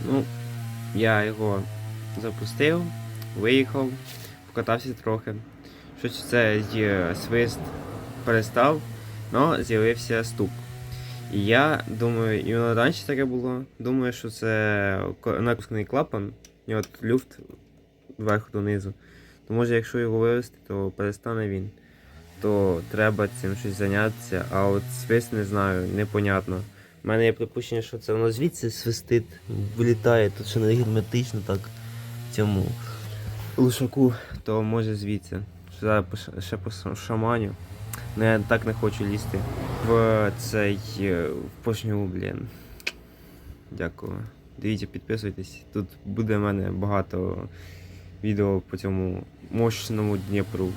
Ну, я його запустив, виїхав, покатався трохи. Щось це свист перестав, але з'явився стук. І я думаю, і воно раніше таке було, думаю, що це напускний клапан, і от люфт зверху донизу. То може якщо його вивести, то перестане він. То треба цим щось зайнятися, а от свист не знаю, непонятно. У мене є припущення, що це воно звідси свистить, вилітає, тут ще не герметично так в цьому лушаку, то може звідси. Зараз ще по шаманю. Ну я так не хочу лізти в цей в поршню, блін. Дякую. Дивіться, підписуйтесь. Тут буде в мене багато відео по цьому мощному Дніпру.